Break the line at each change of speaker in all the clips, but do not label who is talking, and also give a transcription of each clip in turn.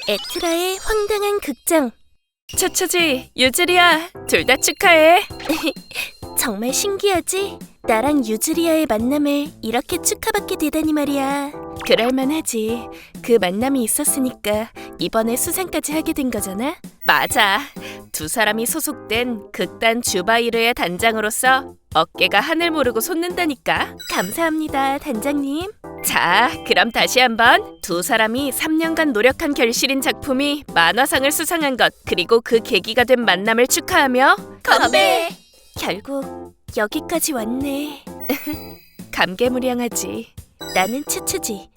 에트라의 황당한 극장.
추추지, 유즈리야, 둘 다 축하해.
정말 신기하지? 나랑 유즈리아의 만남을 이렇게 축하받게 되다니 말이야.
그럴만하지. 그 만남이 있었으니까 이번에 수상까지 하게 된 거잖아. 맞아. 두 사람이 소속된 극단 주바이르의 단장으로서 어깨가 하늘 모르고 솟는다니까.
감사합니다, 단장님.
자, 그럼 다시 한번 두 사람이 3년간 노력한 결실인 작품이 만화상을 수상한 것, 그리고 그 계기가 된 만남을 축하하며
건배! 결국 여기까지 왔네.
감개무량하지.
나는 추추지.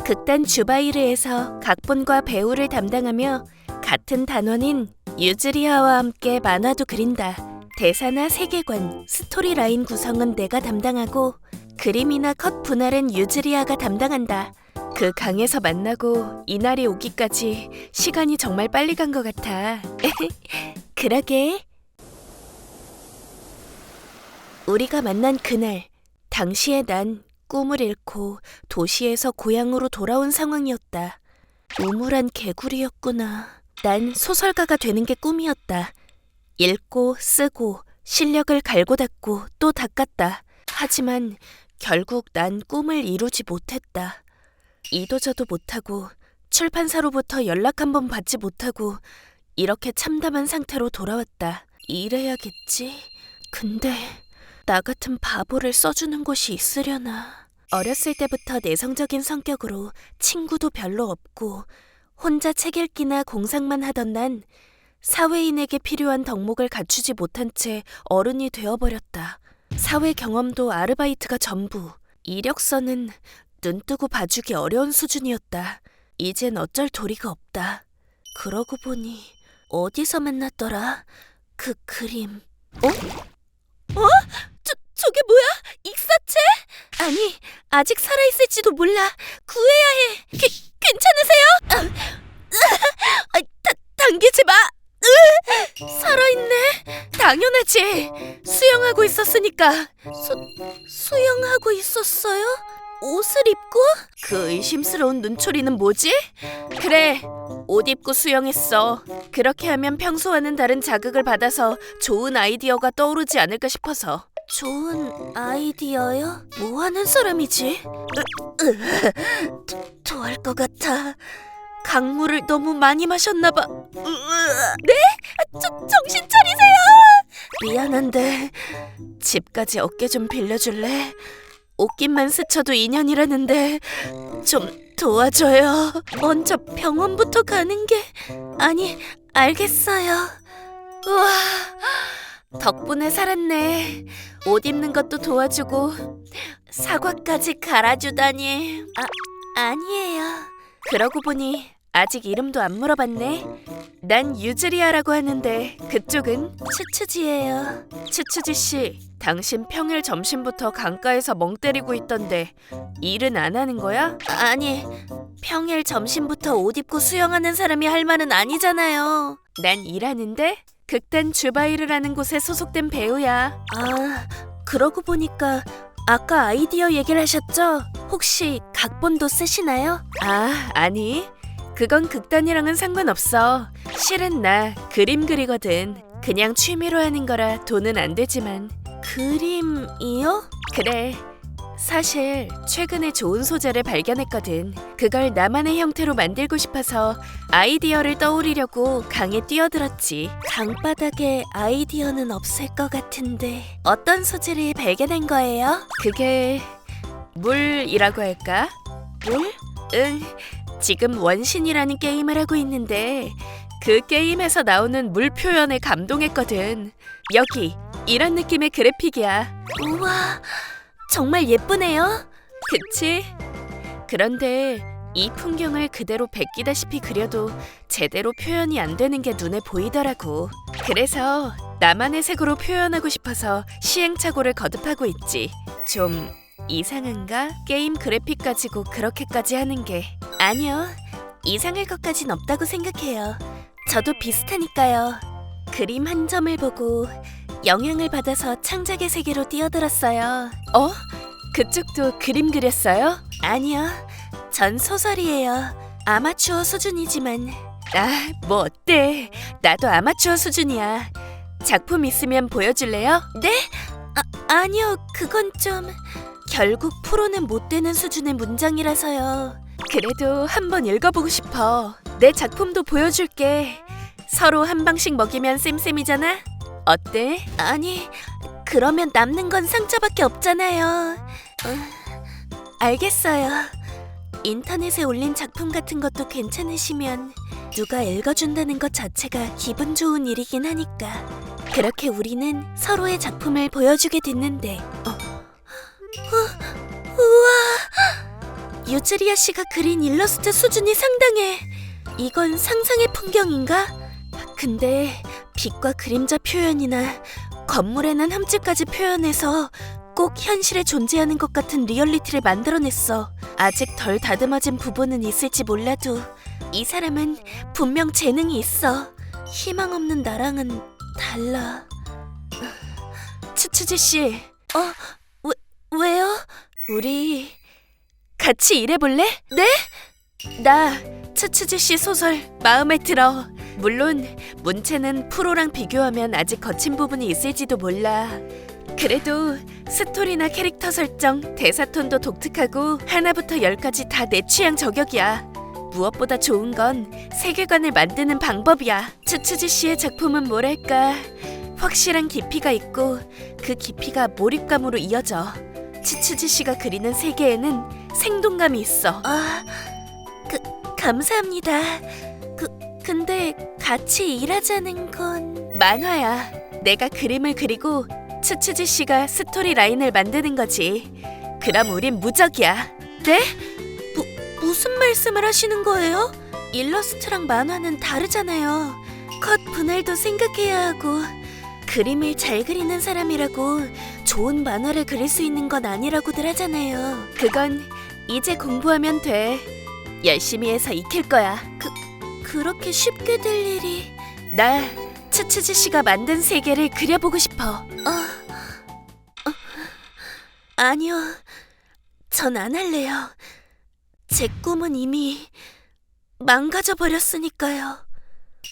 극단 주바이르에서 각본과 배우를 담당하며 같은 단원인 유즈리아와 함께 만화도 그린다. 대사나 세계관, 스토리라인 구성은 내가 담당하고 그림이나 컷 분할은 유즈리아가 담당한다.
그 강에서 만나고 이날이 오기까지 시간이 정말 빨리 간 것 같아.
그러게. 우리가 만난 그날, 당시에 난 꿈을 잃고 도시에서 고향으로 돌아온 상황이었다. 우물한 개구리였구나. 난 소설가가 되는 게 꿈이었다. 읽고 쓰고 실력을 갈고 닦고 또 닦았다. 하지만 결국 난 꿈을 이루지 못했다. 이도저도 못하고 출판사로부터 연락 한 번 받지 못하고 이렇게 참담한 상태로 돌아왔다. 이래야겠지? 근데 나 같은 바보를 써주는 곳이 있으려나. 어렸을 때부터 내성적인 성격으로 친구도 별로 없고 혼자 책 읽기나 공상만 하던 난 사회인에게 필요한 덕목을 갖추지 못한 채 어른이 되어버렸다. 사회 경험도 아르바이트가 전부. 이력서는 눈뜨고 봐주기 어려운 수준이었다. 이젠 어쩔 도리가 없다. 그러고 보니 어디서 만났더라? 그 그림. 저게 뭐야? 익사체? 아니, 아직 살아있을지도 몰라. 구해야 해. 괜찮으세요? 당기지 마. 살아있네.
당연하지. 수영하고 있었으니까.
수영하고 있었어요? 옷을 입고?
그 의심스러운 눈초리는 뭐지? 그래, 옷 입고 수영했어. 그렇게 하면 평소와는 다른 자극을 받아서 좋은 아이디어가 떠오르지 않을까 싶어서.
좋은 아이디어요? 뭐 하는 사람이지? 토할 것 같아.
강물을 너무 많이 마셨나 봐.
네? 정신 차리세요!
미안한데 집까지 어깨 좀 빌려줄래? 옷깃만 스쳐도 인연이라는데 좀 도와줘요.
먼저 병원부터 가는 게... 아니, 알겠어요.
우와, 덕분에 살았네. 옷 입는 것도 도와주고 사과까지 갈아주다니.
아니에요.
그러고 보니 아직 이름도 안 물어봤네. 난 유즈리아라고 하는데 그쪽은?
추추지예요.
추추지 씨, 당신 평일 점심부터 강가에서 멍 때리고 있던데 일은 안 하는 거야?
아니, 평일 점심부터 옷 입고 수영하는 사람이 할 말은 아니잖아요.
난 일하는데? 극단 주바이르라는 곳에 소속된 배우야.
아, 그러고 보니까 아까 아이디어 얘기를 하셨죠? 혹시 각본도 쓰시나요?
아니. 그건 극단이랑은 상관없어. 실은 나 그림 그리거든. 그냥 취미로 하는 거라 돈은 안 되지만.
그림이요?
그래. 사실 최근에 좋은 소재를 발견했거든. 그걸 나만의 형태로 만들고 싶어서 아이디어를 떠올리려고 강에 뛰어들었지.
강바닥에 아이디어는 없을 것 같은데 어떤 소재를 발견한 거예요?
그게 물이라고 할까?
물?
응. 지금 원신이라는 게임을 하고 있는데 그 게임에서 나오는 물 표현에 감동했거든. 여기 이런 느낌의 그래픽이야.
우와, 정말 예쁘네요.
그치? 그런데 이 풍경을 그대로 베끼다시피 그려도 제대로 표현이 안 되는 게 눈에 보이더라고. 그래서 나만의 색으로 표현하고 싶어서 시행착오를 거듭하고 있지. 좀 이상한가? 게임 그래픽 가지고 그렇게까지 하는 게.
아니요, 이상할 것까진 없다고 생각해요. 저도 비슷하니까요. 그림 한 점을 보고 영향을 받아서 창작의 세계로 뛰어들었어요.
그쪽도 그림 그렸어요?
아니요, 전 소설이에요. 아마추어 수준이지만
뭐 어때? 나도 아마추어 수준이야. 작품 있으면 보여줄래요?
네? 아니요, 그건 좀... 결국 프로는 못 되는 수준의 문장이라서요.
그래도 한번 읽어보고 싶어. 내 작품도 보여줄게. 서로 한 방씩 먹이면 쌤쌤이잖아? 어때?
아니, 그러면 남는 건 상처밖에 없잖아요. 알겠어요. 인터넷에 올린 작품 같은 것도 괜찮으시면 누가 읽어준다는 것 자체가 기분 좋은 일이긴 하니까. 그렇게 우리는 서로의 작품을 보여주게 됐는데 우와! 유즈리아 씨가 그린 일러스트 수준이 상당해. 이건 상상의 풍경인가? 근데 빛과 그림자 표현이나 건물에 난 흠집까지 표현해서 꼭 현실에 존재하는 것 같은 리얼리티를 만들어냈어. 아직 덜 다듬어진 부분은 있을지 몰라도 이 사람은 분명 재능이 있어. 희망 없는 나랑은 달라.
츠츠지 씨,
왜요?
우리 같이 일해볼래?
네?
나 츠츠지 씨 소설 마음에 들어. 물론 문체는 프로랑 비교하면 아직 거친 부분이 있을지도 몰라. 그래도 스토리나 캐릭터 설정, 대사 톤도 독특하고 하나부터 10까지 다 내 취향 저격이야. 무엇보다 좋은 건 세계관을 만드는 방법이야. 츠츠지 씨의 작품은 뭐랄까, 확실한 깊이가 있고 그 깊이가 몰입감으로 이어져. 츠츠지 씨가 그리는 세계에는 생동감이 있어.
감사합니다. 근데 같이 일하자는 건...
만화야. 내가 그림을 그리고 츠츠지 씨가 스토리 라인을 만드는 거지. 그럼 우린 무적이야.
네? 무슨 말씀을 하시는 거예요? 일러스트랑 만화는 다르잖아요. 컷 분할도 생각해야 하고 그림을 잘 그리는 사람이라고 좋은 만화를 그릴 수 있는 건 아니라고들 하잖아요.
그건 이제 공부하면 돼. 열심히 해서 익힐 거야.
그렇게 쉽게 될 일이...
나 츠츠지 씨가 만든 세계를 그려보고 싶어.
아니요, 전 안 할래요. 제 꿈은 이미 망가져 버렸으니까요.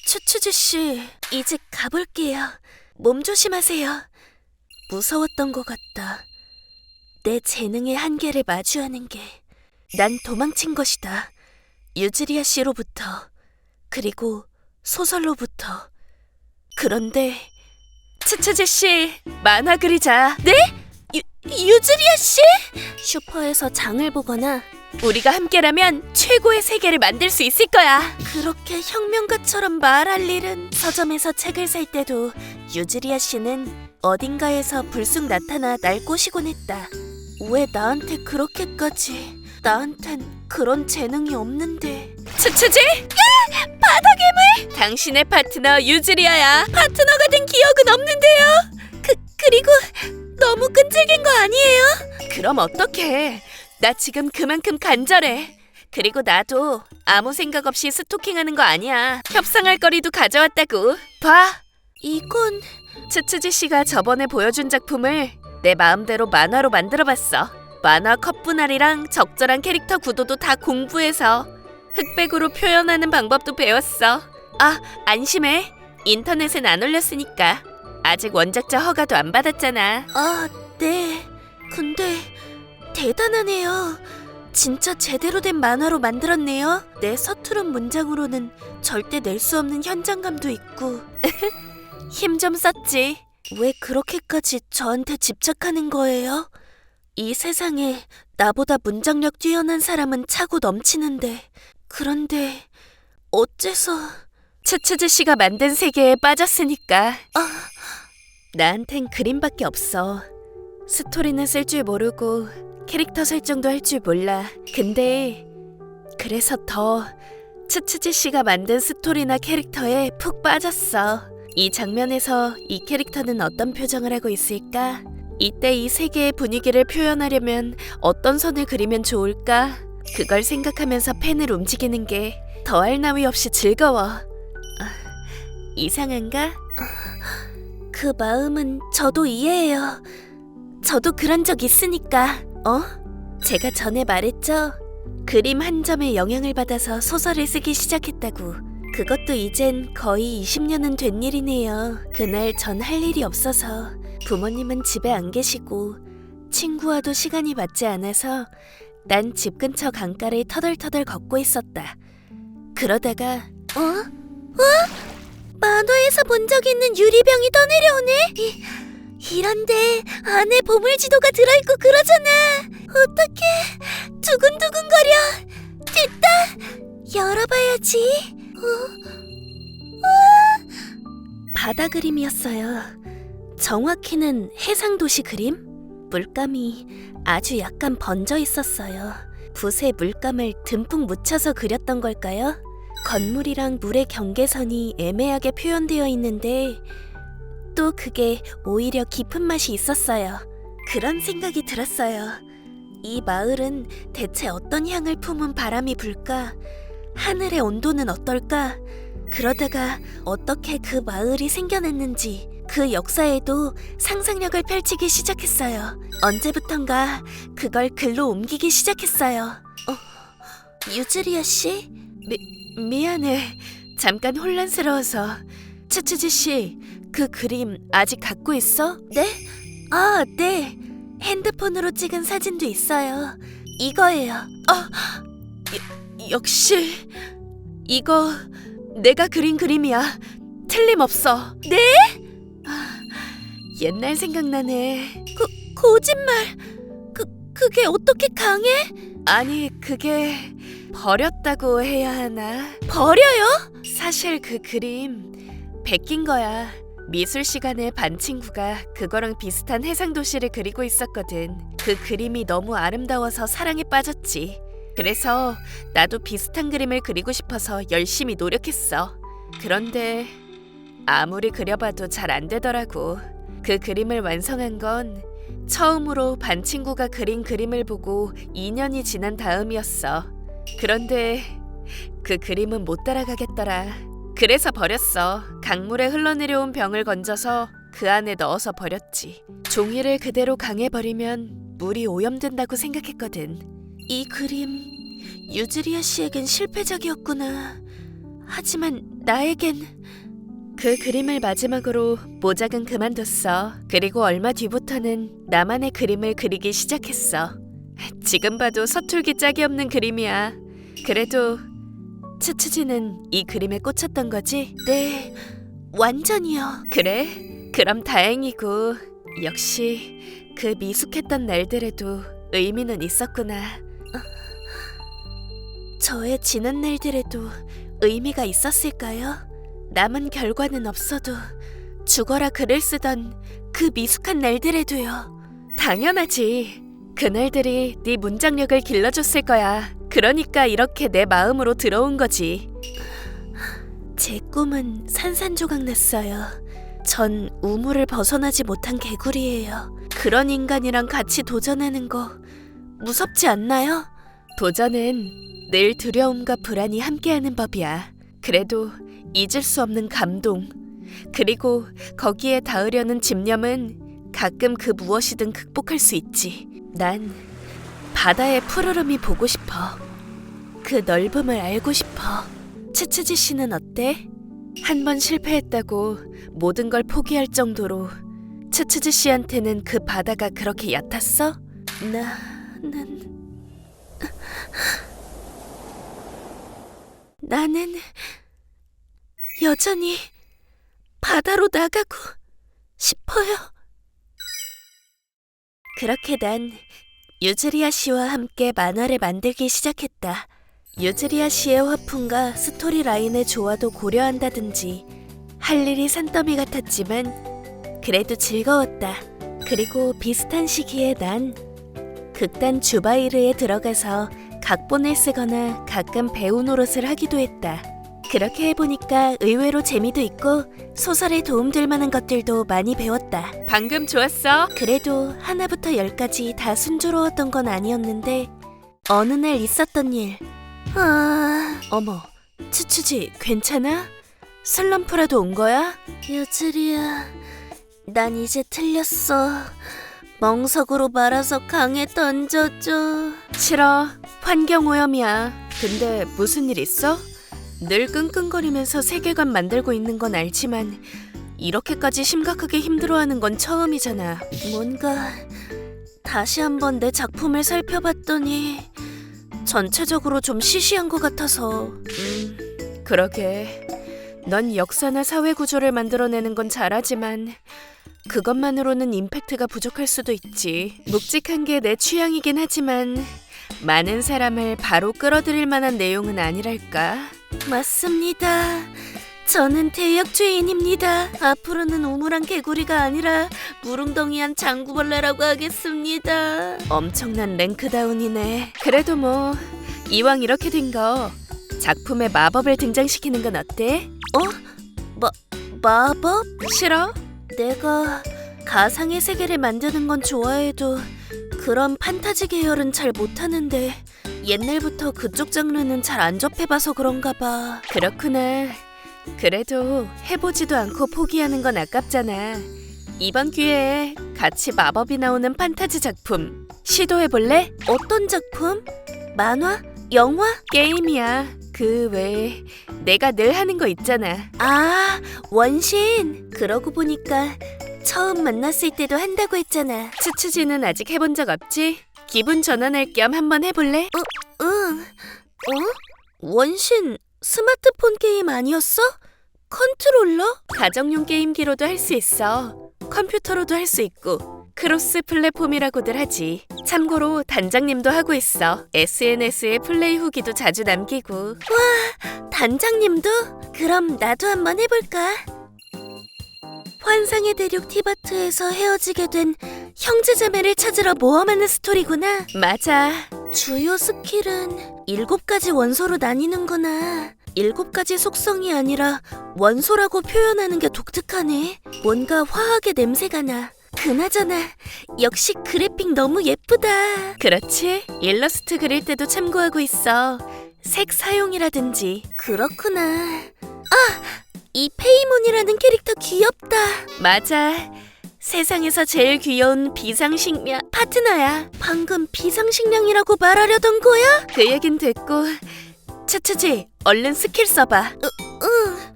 추추지 씨, 이제 가볼게요. 몸 조심하세요. 무서웠던 것 같다. 내 재능의 한계를 마주하는 게. 난 도망친 것이다. 유즈리아 씨로부터, 그리고 소설로부터. 그런데
츠츠지 씨, 만화 그리자.
네? 유즈리아 씨? 슈퍼에서 장을 보거나
우리가 함께라면 최고의 세계를 만들 수 있을 거야.
그렇게 혁명가처럼 말할 일은... 서점에서 책을 살 때도 유즈리아 씨는 어딘가에서 불쑥 나타나 날 꼬시곤 했다. 왜 나한테 그렇게까지... 나한텐 그런 재능이 없는데...
츠츠지? 야! 바닥괴물! 당신의 파트너 유즈리아야. 파트너가 된 기억은 없는데요.
그리고 너무 끈질긴 거 아니에요?
그럼 어떡해. 나 지금 그만큼 간절해. 그리고 나도 아무 생각 없이 스토킹하는 거 아니야. 협상할 거리도 가져왔다고. 봐.
이건...
츠츠지 씨가 저번에 보여준 작품을 내 마음대로 만화로 만들어봤어. 만화 컷 분할이랑 적절한 캐릭터 구도도 다 공부해서 흑백으로 표현하는 방법도 배웠어. 안심해. 인터넷엔 안 올렸으니까. 아직 원작자 허가도 안 받았잖아.
네. 근데 대단하네요. 진짜 제대로 된 만화로 만들었네요. 내 서투른 문장으로는 절대 낼 수 없는 현장감도 있고.
힘 좀 썼지.
왜 그렇게까지 저한테 집착하는 거예요? 이 세상에 나보다 문장력 뛰어난 사람은 차고 넘치는데, 그런데 어째서...
츠츠지 씨가 만든 세계에 빠졌으니까. 나한텐 그림밖에 없어. 스토리는 쓸 줄 모르고 캐릭터 설정도 할 줄 몰라. 근데 그래서 더 츠츠지 씨가 만든 스토리나 캐릭터에 푹 빠졌어. 이 장면에서 이 캐릭터는 어떤 표정을 하고 있을까? 이때 이 세계의 분위기를 표현하려면 어떤 선을 그리면 좋을까? 그걸 생각하면서 펜을 움직이는 게 더할 나위 없이 즐거워. 이상한가?
그 마음은 저도 이해해요. 저도 그런 적 있으니까. 제가 전에 말했죠? 그림 한 점에 영향을 받아서 소설을 쓰기 시작했다고. 그것도 이젠 거의 20년은 된 일이네요. 그날 전 할 일이 없어서 부모님은 집에 안 계시고 친구와도 시간이 맞지 않아서 난 집 근처 강가를 터덜터덜 걷고 있었다. 그러다가 만화에서 본 적 있는 유리병이 떠내려오네? 이런데 안에 보물지도가 들어있고 그러잖아. 어떡해. 두근두근거려. 됐다. 열어봐야지. 바다 그림이었어요. 정확히는 해상도시 그림? 물감이 아주 약간 번져 있었어요. 붓에 물감을 듬뿍 묻혀서 그렸던 걸까요? 건물이랑 물의 경계선이 애매하게 표현되어 있는데 또 그게 오히려 깊은 맛이 있었어요. 그런 생각이 들었어요. 이 마을은 대체 어떤 향을 품은 바람이 불까? 하늘의 온도는 어떨까? 그러다가 어떻게 그 마을이 생겨났는지 그 역사에도 상상력을 펼치기 시작했어요. 언제부턴가 그걸 글로 옮기기 시작했어요. 유즈리아 씨? 미안해. 잠깐 혼란스러워서. 츠츠지 씨, 그 그림 아직 갖고 있어? 네? 네. 핸드폰으로 찍은 사진도 있어요. 이거예요. 역시 이거 내가 그린 그림이야. 틀림없어. 네? 옛날 생각나네. 거짓말. 그게 어떻게 강해? 아니, 그게 버렸다고 해야 하나? 버려요? 사실 그 그림 베낀 거야. 미술 시간에 반 친구가 그거랑 비슷한 해상도시를 그리고 있었거든. 그 그림이 너무 아름다워서 사랑에 빠졌지. 그래서 나도 비슷한 그림을 그리고 싶어서 열심히 노력했어. 그런데 아무리 그려봐도 잘 안 되더라고. 그 그림을 완성한 건 처음으로 반 친구가 그린 그림을 보고 2년이 지난 다음이었어. 그런데 그 그림은 못 따라가겠더라. 그래서 버렸어. 강물에 흘러내려온 병을 건져서 그 안에 넣어서 버렸지. 종이를 그대로 강에 버리면 물이 오염된다고 생각했거든. 이 그림 유즈리아 씨에겐 실패작이었구나. 하지만 나에겐 그 그림을 마지막으로 모작은 그만뒀어. 그리고 얼마 뒤부터는 나만의 그림을 그리기 시작했어. 지금 봐도 서툴기 짝이 없는 그림이야. 그래도 츠츠지는 이 그림에 꽂혔던 거지? 네, 완전히요. 그래? 그럼 다행이고. 역시 그 미숙했던 날들에도 의미는 있었구나. 저의 지난 날들에도 의미가 있었을까요? 남은 결과는 없어도 죽어라 글을 쓰던 그 미숙한 날들에도요. 당연하지. 그날들이 네 문장력을 길러줬을 거야. 그러니까 이렇게 내 마음으로 들어온 거지. 제 꿈은 산산조각 났어요. 전 우물을 벗어나지 못한 개구리예요. 그런 인간이랑 같이 도전하는 거 무섭지 않나요? 도전은 늘 두려움과 불안이 함께하는 법이야. 그래도 잊을 수 없는 감동, 그리고 거기에 닿으려는 집념은 가끔 그 무엇이든 극복할 수 있지. 난 바다의 푸르름이 보고 싶어. 그 넓음을 알고 싶어. 츠츠지 씨는 어때? 한 번 실패했다고 모든 걸 포기할 정도로 츠츠지 씨한테는 그 바다가 그렇게 얕았어? 나는 여전히 바다로 나가고 싶어요. 그렇게 난 유즈리아 씨와 함께 만화를 만들기 시작했다. 유즈리아 씨의 화풍과 스토리 라인의 조화도 고려한다든지 할 일이 산더미 같았지만 그래도 즐거웠다. 그리고 비슷한 시기에 난 극단 주바이르에 들어가서 각본을 쓰거나 가끔 배우 노릇을 하기도 했다. 그렇게 해보니까 의외로 재미도 있고 소설에 도움될 만한 것들도 많이 배웠다. 방금 좋았어. 그래도 하나부터 10까지 다 순조로웠던 건 아니었는데 어느 날 있었던 일. 어머, 츠츠지 괜찮아? 슬럼프라도 온 거야? 유즈리야, 난 이제 틀렸어. 멍석으로 말아서 강에 던져줘. 싫어, 환경오염이야. 근데 무슨 일 있어?
늘 끙끙거리면서 세계관 만들고 있는 건 알지만 이렇게까지 심각하게 힘들어하는 건 처음이잖아.
뭔가 다시 한번 내 작품을 살펴봤더니 전체적으로 좀 시시한 것 같아서.
그러게. 넌 역사나 사회 구조를 만들어내는 건 잘하지만 그것만으로는 임팩트가 부족할 수도 있지. 묵직한 게 내 취향이긴 하지만 많은 사람을 바로 끌어들일 만한 내용은 아니랄까.
맞습니다. 저는 대역죄인입니다. 앞으로는 우물한 개구리가 아니라 무릉덩이한 장구벌레라고 하겠습니다.
엄청난 랭크다운이네. 그래도 뭐 이왕 이렇게 된 거 작품에 마법을 등장시키는 건 어때?
마법?
싫어?
내가 가상의 세계를 만드는 건 좋아해도 그런 판타지 계열은 잘 못하는데 옛날부터 그쪽 장르는 잘 안 접해봐서 그런가 봐.
그렇구나. 그래도 해보지도 않고 포기하는 건 아깝잖아. 이번 기회에 같이 마법이 나오는 판타지 작품 시도해볼래?
어떤 작품? 만화? 영화?
게임이야. 그 외에 내가 늘 하는 거 있잖아.
아, 원신. 그러고 보니까 처음 만났을 때도 한다고 했잖아.
츠츠지는 아직 해본 적 없지? 기분 전환할 겸 한번 해볼래?
응. 원신 스마트폰 게임 아니었어? 컨트롤러?
가정용 게임기로도 할 수 있어. 컴퓨터로도 할 수 있고 크로스 플랫폼이라고들 하지. 참고로 단장님도 하고 있어. SNS에 플레이 후기도 자주 남기고.
단장님도? 그럼 나도 한번 해볼까? 환상의 대륙 티바트에서 헤어지게 된 형제자매를 찾으러 모험하는 스토리구나.
맞아.
주요 스킬은 7가지 원소로 나뉘는구나. 7가지 속성이 아니라 원소라고 표현하는 게 독특하네. 뭔가 화학의 냄새가 나. 그나저나 역시 그래픽 너무 예쁘다.
그렇지? 일러스트 그릴 때도 참고하고 있어. 색 사용이라든지.
그렇구나. 이 페이몬이라는 캐릭터 귀엽다.
맞아. 세상에서 제일 귀여운 비상식량 파트너야.
방금 비상식량이라고 말하려던 거야?
그 얘긴 됐고. 츠츠지, 얼른 스킬 써봐.
응.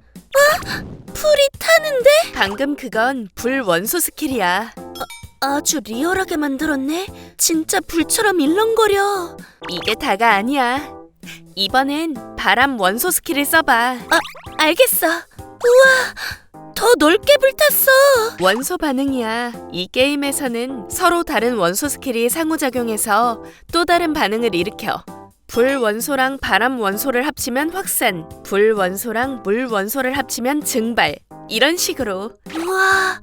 풀이 타는데?
방금 그건 불 원소 스킬이야.
아주 리얼하게 만들었네. 진짜 불처럼 일렁거려.
이게 다가 아니야. 이번엔 바람 원소 스킬을 써봐.
알겠어. 우와, 더 넓게 불탔어.
원소 반응이야. 이 게임에서는 서로 다른 원소 스킬이 상호작용해서 또 다른 반응을 일으켜. 불 원소랑 바람 원소를 합치면 확산, 불 원소랑 물 원소를 합치면 증발. 이런 식으로.
우와,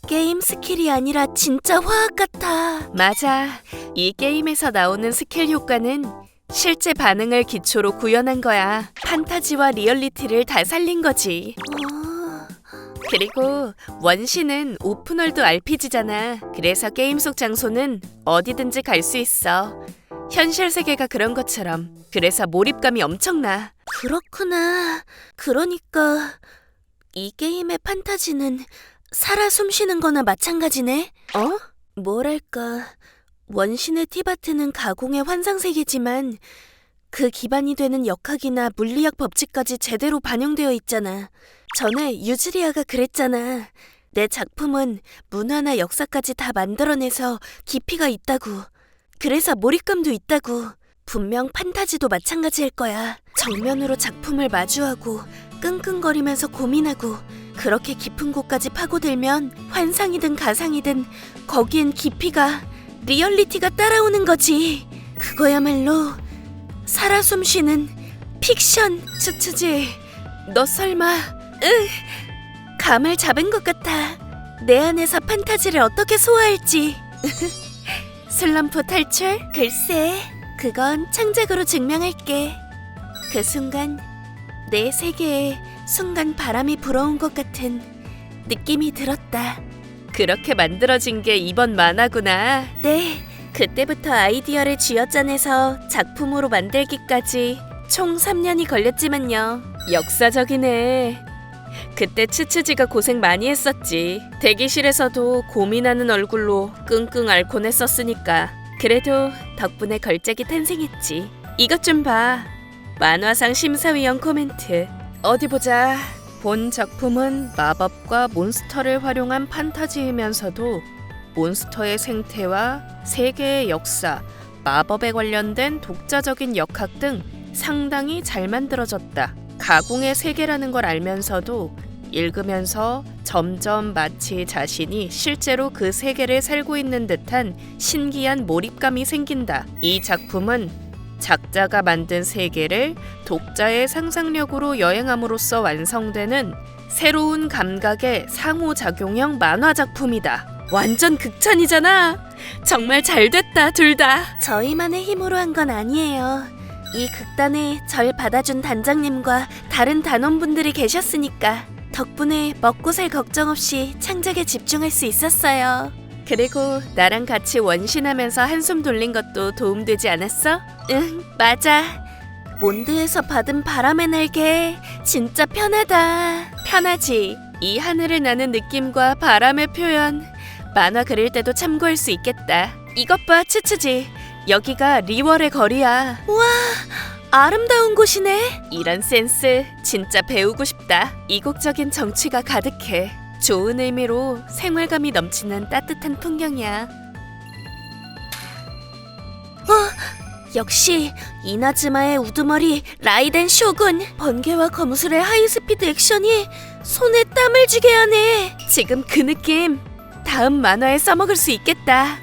게임 스킬이 아니라 진짜 화학 같아.
맞아. 이 게임에서 나오는 스킬 효과는 실제 반응을 기초로 구현한 거야. 판타지와 리얼리티를 다 살린 거지. 그리고 원신은 오픈월드 RPG잖아. 그래서 게임 속 장소는 어디든지 갈 수 있어. 현실 세계가 그런 것처럼. 그래서 몰입감이 엄청나.
그렇구나. 그러니까 이 게임의 판타지는 살아 숨쉬는 거나 마찬가지네. 뭐랄까, 원신의 티바트는 가공의 환상세계지만 그 기반이 되는 역학이나 물리학 법칙까지 제대로 반영되어 있잖아. 전에 유즈리아가 그랬잖아. 내 작품은 문화나 역사까지 다 만들어내서 깊이가 있다고. 그래서 몰입감도 있다고. 분명 판타지도 마찬가지일 거야. 정면으로 작품을 마주하고 끙끙거리면서 고민하고 그렇게 깊은 곳까지 파고들면 환상이든 가상이든 거기엔 깊이가, 리얼리티가 따라오는 거지. 그거야말로 살아 숨쉬는 픽션.
츠츠지, 너 설마...
감을 잡은 것 같아. 내 안에서 판타지를 어떻게 소화할지.
슬럼프 탈출?
글쎄, 그건 창작으로 증명할게. 그 순간 내 세계에 순간 바람이 불어온 것 같은 느낌이 들었다.
그렇게 만들어진 게 이번 만화구나.
네, 그때부터 아이디어를 쥐어짜내서 작품으로 만들기까지 총 3년이 걸렸지만요.
역사적이네. 그때 츠츠지가 고생 많이 했었지. 대기실에서도 고민하는 얼굴로 끙끙 앓곤 했었으니까. 그래도 덕분에 걸작이 탄생했지. 이것 좀 봐. 만화상 심사위원 코멘트. 어디 보자. 본 작품은 마법과 몬스터를 활용한 판타지이면서도 몬스터의 생태와 세계의 역사, 마법에 관련된 독자적인 역학 등 상당히 잘 만들어졌다. 가공의 세계라는 걸 알면서도 읽으면서 점점 마치 자신이 실제로 그 세계를 살고 있는 듯한 신기한 몰입감이 생긴다. 이 작품은 작자가 만든 세계를 독자의 상상력으로 여행함으로써 완성되는 새로운 감각의 상호작용형 만화 작품이다. 완전 극찬이잖아. 정말 잘 됐다, 둘 다.
저희만의 힘으로 한 건 아니에요. 이 극단에 절 받아준 단장님과 다른 단원분들이 계셨으니까 덕분에 먹고 살 걱정 없이 창작에 집중할 수 있었어요.
그리고 나랑 같이 원신하면서 한숨 돌린 것도 도움되지 않았어?
응, 맞아. 몬드에서 받은 바람의 날개 진짜 편하다.
편하지. 이 하늘을 나는 느낌과 바람의 표현, 만화 그릴 때도 참고할 수 있겠다. 이것 봐, 츠츠지. 여기가 리월의 거리야.
우와, 아름다운 곳이네.
이런 센스 진짜 배우고 싶다. 이국적인 정취가 가득해. 좋은 의미로 생활감이 넘치는 따뜻한 풍경이야.
역시 이나즈마의 우두머리 라이덴 쇼군. 번개와 검술의 하이스피드 액션이 손에 땀을 쥐게 하네.
지금 그 느낌 다음 만화에 써먹을 수 있겠다.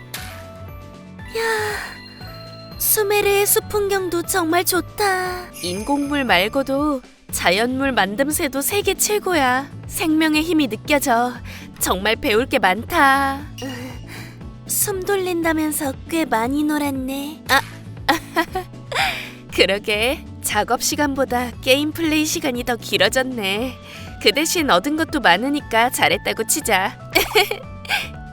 수메르의 숲 풍경도 정말 좋다.
인공물 말고도 자연물 만듦새도 세계 최고야. 생명의 힘이 느껴져. 정말 배울 게 많다.
숨 돌린다면서 꽤 많이 놀았네.
그러게, 작업 시간보다 게임 플레이 시간이 더 길어졌네. 그 대신 얻은 것도 많으니까 잘했다고 치자.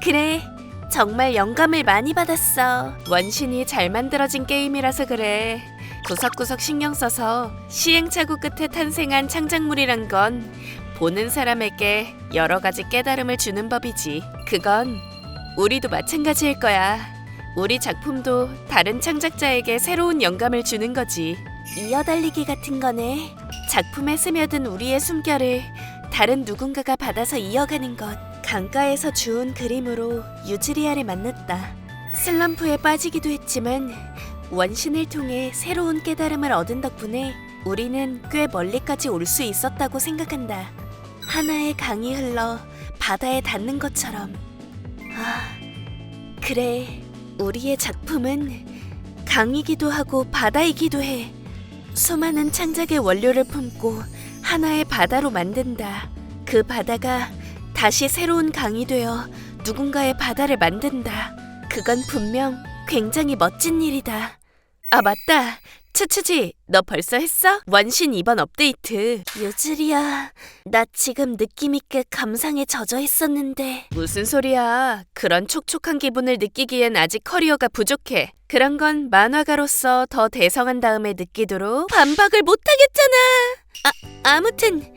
그래, 정말 영감을 많이 받았어.
원신이 잘 만들어진 게임이라서 그래. 구석구석 신경 써서 시행착오 끝에 탄생한 창작물이란 건 보는 사람에게 여러 가지 깨달음을 주는 법이지. 그건 우리도 마찬가지일 거야. 우리 작품도 다른 창작자에게 새로운 영감을 주는 거지.
이어달리기 같은 거네.
작품에 스며든 우리의 숨결을 다른 누군가가 받아서 이어가는 것.
강가에서 주운 그림으로 유즈리아를 만났다. 슬럼프에 빠지기도 했지만 원신을 통해 새로운 깨달음을 얻은 덕분에 우리는 꽤 멀리까지 올 수 있었다고 생각한다. 하나의 강이 흘러 바다에 닿는 것처럼. 그래, 우리의 작품은 강이기도 하고 바다이기도 해. 수많은 창작의 원료를 품고 하나의 바다로 만든다. 그 바다가 다시 새로운 강이 되어 누군가의 바다를 만든다. 그건 분명 굉장히 멋진 일이다.
아, 맞다. 츠츠지, 너 벌써 했어? 원신 이번 업데이트.
유즈리야, 나 지금 느낌 있게 감상에 젖어 있었는데.
무슨 소리야. 그런 촉촉한 기분을 느끼기엔 아직 커리어가 부족해. 그런 건 만화가로서 더 대성한 다음에 느끼도록.
반박을 못하겠잖아. 아무튼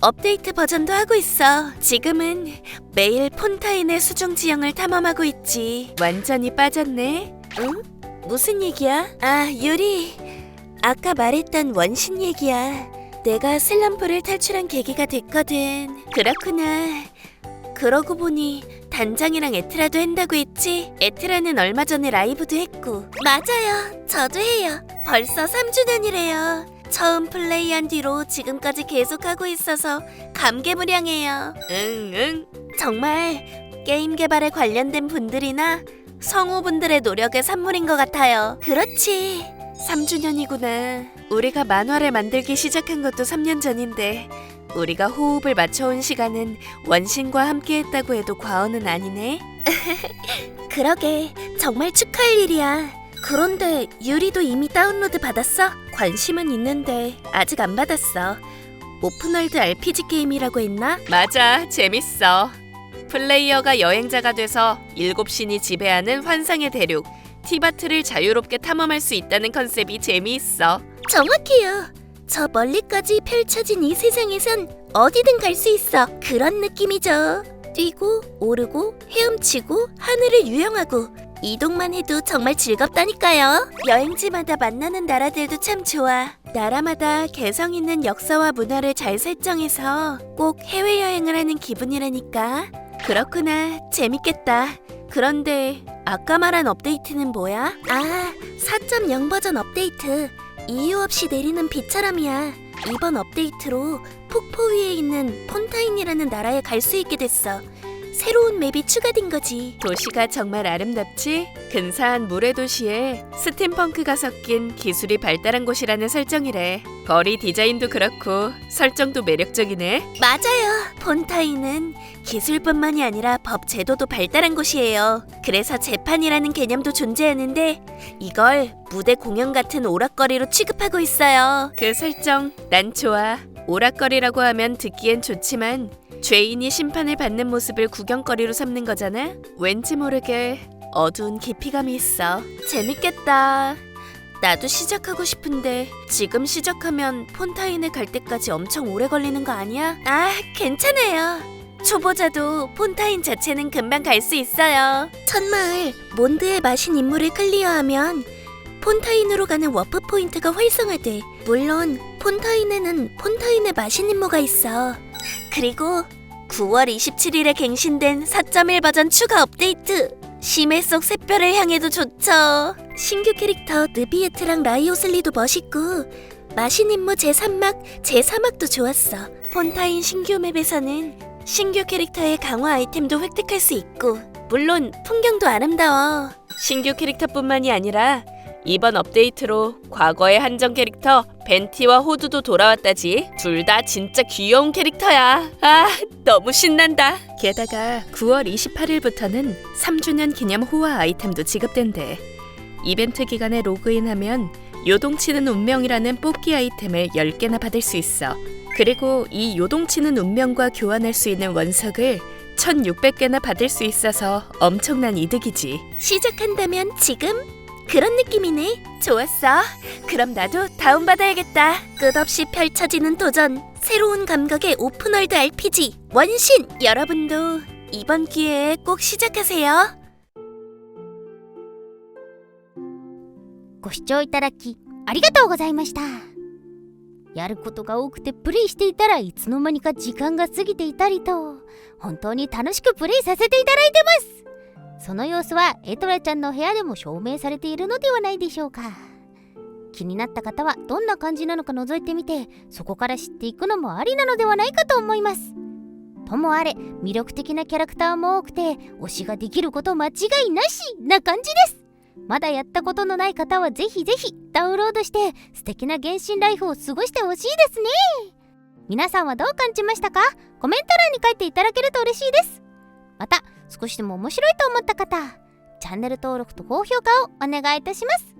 업데이트 버전도 하고 있어. 지금은 매일 폰타인의 수중 지형을 탐험하고 있지.
완전히 빠졌네.
응? 무슨 얘기야? 아, 유리. 아까 말했던 원신 얘기야. 내가 슬럼프를 탈출한 계기가 됐거든. 그렇구나. 그러고 보니 단장이랑 에트라도 한다고 했지? 에트라는 얼마 전에 라이브도 했고. 맞아요. 저도 해요. 벌써 3주년이래요. 처음 플레이한 뒤로 지금까지 계속하고 있어서 감개무량해요.
응.
정말 게임 개발에 관련된 분들이나 성우분들의 노력의 산물인 것 같아요. 그렇지.
3주년이구나. 우리가 만화를 만들기 시작한 것도 3년 전인데 우리가 호흡을 맞춰온 시간은 원신과 함께했다고 해도 과언은 아니네.
그러게, 정말 축하할 일이야. 그런데 유리도 이미 다운로드 받았어? 관심은 있는데 아직 안 받았어. 오픈월드 RPG 게임이라고 했나?
맞아, 재밌어. 플레이어가 여행자가 돼서 7신이 지배하는 환상의 대륙 티바트를 자유롭게 탐험할 수 있다는 컨셉이 재미있어.
정확해요. 저 멀리까지 펼쳐진 이 세상에선 어디든 갈 수 있어. 그런 느낌이죠. 뛰고 오르고 헤엄치고 하늘을 유영하고 이동만 해도 정말 즐겁다니까요. 여행지마다 만나는 나라들도 참 좋아. 나라마다 개성 있는 역사와 문화를 잘 설정해서 꼭 해외여행을 하는 기분이라니까. 그렇구나. 재밌겠다. 그런데 아까 말한 업데이트는 뭐야? 아, 4.0 버전 업데이트. 이유 없이 내리는 비처럼이야. 이번 업데이트로 폭포 위에 있는 폰타인이라는 나라에 갈 수 있게 됐어. 새로운 맵이 추가된 거지.
도시가 정말 아름답지? 근사한 물의 도시에 스팀펑크가 섞인 기술이 발달한 곳이라는 설정이래. 거리 디자인도 그렇고 설정도 매력적이네.
맞아요. 폰타인은 기술뿐만이 아니라 법 제도도 발달한 곳이에요. 그래서 재판이라는 개념도 존재하는데 이걸 무대 공연 같은 오락거리로 취급하고 있어요.
그 설정 난 좋아. 오락거리라고 하면 듣기엔 좋지만 죄인이 심판을 받는 모습을 구경거리로 삼는 거잖아? 왠지 모르게 어두운 깊이감이 있어.
재밌겠다. 나도 시작하고 싶은데 지금 시작하면 폰타인에 갈 때까지 엄청 오래 걸리는 거 아니야? 아, 괜찮아요. 초보자도 폰타인 자체는 금방 갈 수 있어요. 첫마을 몬드의 마신 임무를 클리어하면 폰타인으로 가는 워프 포인트가 활성화돼. 물론 폰타인에는 폰타인의 마신 임무가 있어. 그리고 9월 27일에 갱신된 4.1 버전 추가 업데이트. 심해 속 샛별을 향해도 좋죠. 신규 캐릭터 느비에트랑 라이오슬리도 멋있고 마신 임무 제3막, 제4막도 좋았어. 폰타인 신규 맵에서는 신규 캐릭터의 강화 아이템도 획득할 수 있고 물론 풍경도 아름다워.
신규 캐릭터뿐만이 아니라 이번 업데이트로 과거의 한정 캐릭터 벤티와 호두도 돌아왔다지. 둘 다 진짜 귀여운 캐릭터야. 아, 너무 신난다. 게다가 9월 28일부터는 3주년 기념 호화 아이템도 지급된대. 이벤트 기간에 로그인하면 요동치는 운명이라는 뽑기 아이템을 10개나 받을 수 있어. 그리고 이 요동치는 운명과 교환할 수 있는 원석을 1600개나 받을 수 있어서 엄청난 이득이지.
시작한다면 지금? 그런 느낌이네. 좋았어. 그럼 나도 다운받아야겠다. 끝없이 펼쳐지는 도전. 새로운 감각의 오픈월드 RPG 원신. 여러분도 이번 기회에 꼭 시작하세요.
ご視聴いただきありがとうございました。やることが多くてプレイしていたらいつの間にか時間が過ぎていたりと本当に楽しくプレイさせていただいてます。その様子はエトラちゃんの部屋でも証明されているのではないでしょうか。気になった方はどんな感じなのか覗いてみてそこから知っていくのもありなのではないかと思います。ともあれ魅力的なキャラクターも多くて推しができること間違いなしな感じです。まだやったことのない方はぜひぜひダウンロードして素敵な原神ライフを過ごしてほしいですね。皆さんはどう感じましたか？コメント欄に書いていただけると嬉しいです。また少しでも面白いと思った方、チャンネル登録と高評価をお願いいたします。